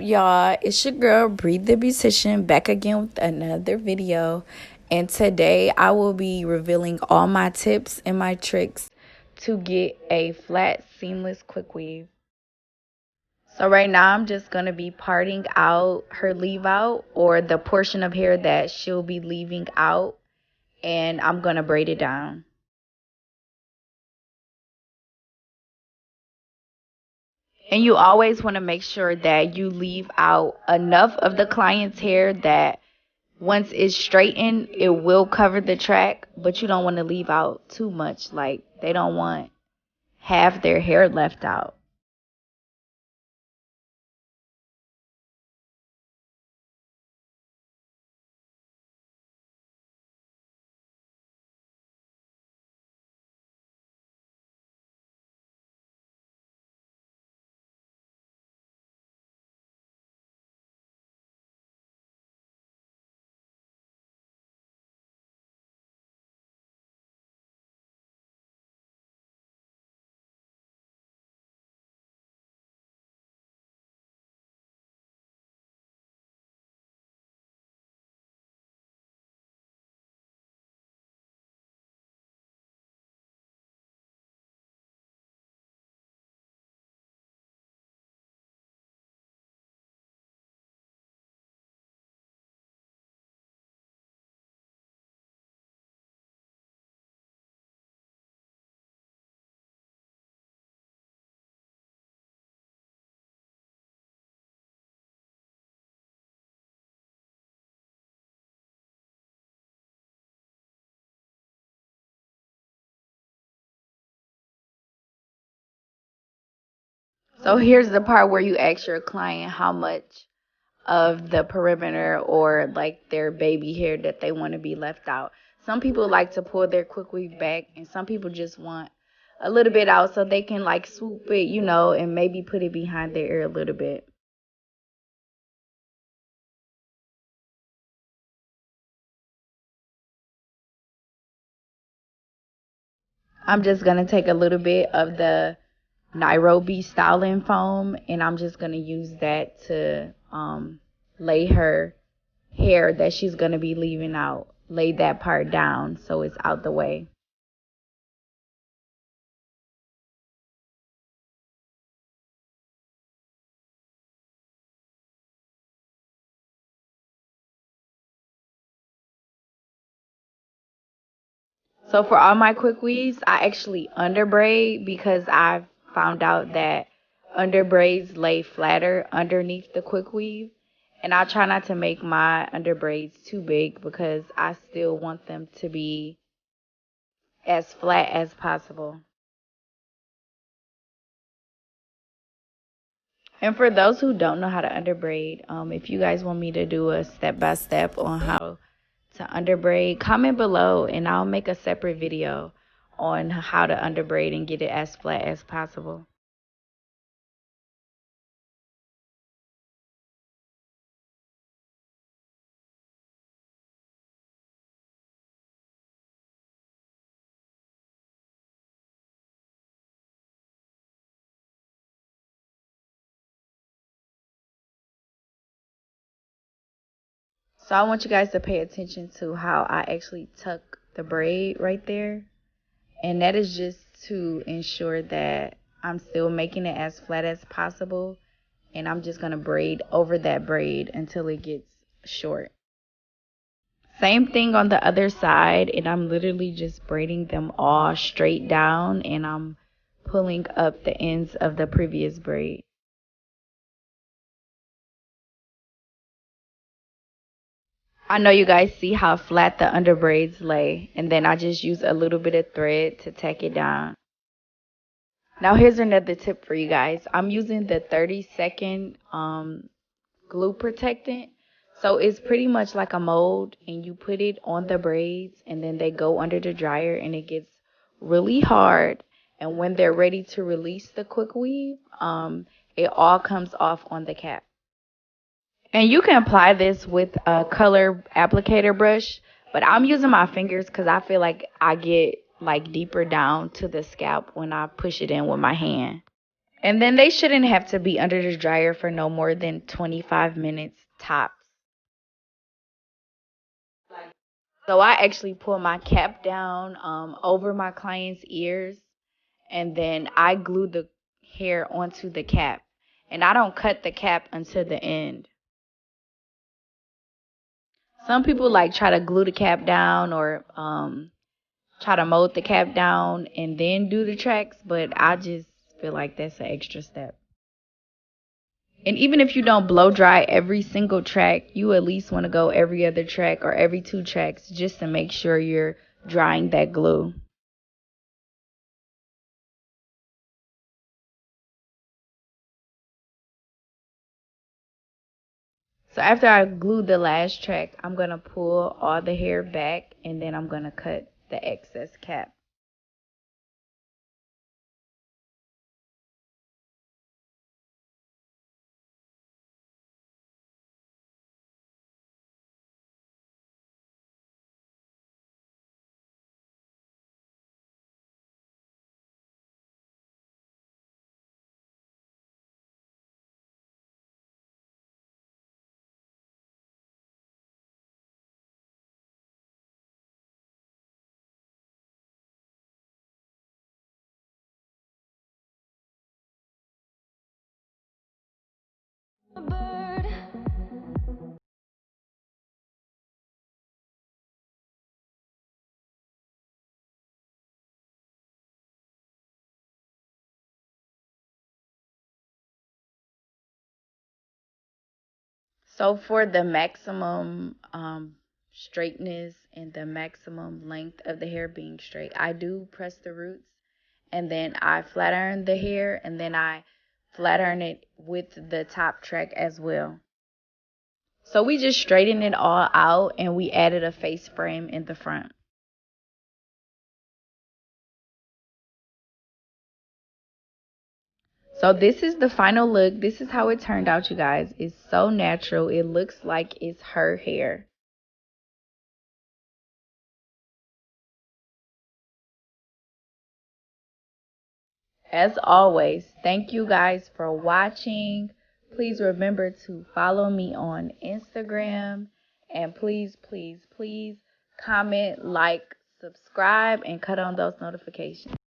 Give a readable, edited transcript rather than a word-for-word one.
y'all? It's your girl, Bri the Beautician, back again with another video. And today I will be revealing all my tips and my tricks to get a flat, seamless, quick weave. So right now I'm just going to be parting out her leave out, or the portion of hair that she'll be leaving out, and I'm going to braid it down. And you always want to make sure that you leave out enough of the client's hair that once it's straightened, it will cover the track, but you don't want to leave out too much. Like, they don't want half their hair left out. So here's the part where you ask your client how much of the perimeter or like their baby hair that they want to be left out. Some people like to pull their quick weave back, and some people just want a little bit out so they can like swoop it, and maybe put it behind their ear a little bit. I'm just going to take a little bit of the Nairobi styling foam, and I'm just going to use that to lay her hair that she's going to be leaving out, lay that part down so it's out the way. So for all my quick weaves, I actually underbraid because I've found out that underbraids lay flatter underneath the quick weave. And I try not to make my underbraids too big because I still want them to be as flat as possible. And for those who don't know how to underbraid, if you guys want me to do a step-by-step on how to underbraid, comment below and I'll make a separate video on how to underbraid and get it as flat as possible. So I want you guys to pay attention to how I actually tuck the braid right there. And that is just to ensure that I'm still making it as flat as possible. And I'm just going to braid over that braid until it gets short. Same thing on the other side. And I'm literally just braiding them all straight down. And I'm pulling up the ends of the previous braid. I know you guys see how flat the underbraids lay, and then I just use a little bit of thread to tack it down. Now here's another tip for you guys. I'm using the 30-second glue protectant. So it's pretty much like a mold, and you put it on the braids and then they go under the dryer and it gets really hard. And when they're ready to release the quick weave, it all comes off on the cap. And you can apply this with a color applicator brush, but I'm using my fingers because I feel like I get like deeper down to the scalp when I push it in with my hand. And then they shouldn't have to be under the dryer for no more than 25 minutes tops. So I actually pull my cap down over my client's ears, and then I glue the hair onto the cap. And I don't cut the cap until the end. Some people like try to glue the cap down or try to mold the cap down and then do the tracks, but I just feel like that's an extra step. And even if you don't blow dry every single track, you at least want to go every other track or every two tracks just to make sure you're drying that glue. So after I glue the last track, I'm going to pull all the hair back and then I'm going to cut the excess cap. So for the maximum straightness and the maximum length of the hair being straight, I do press the roots and then I flat iron the hair and then I flat iron it with the top track as well. So we just straightened it all out and we added a face frame in the front. So this is the final look. This is how it turned out, you guys. It's so natural. It looks like it's her hair. As always, thank you guys for watching. Please remember to follow me on Instagram. And please, please, please comment, like, subscribe, and cut on those notifications.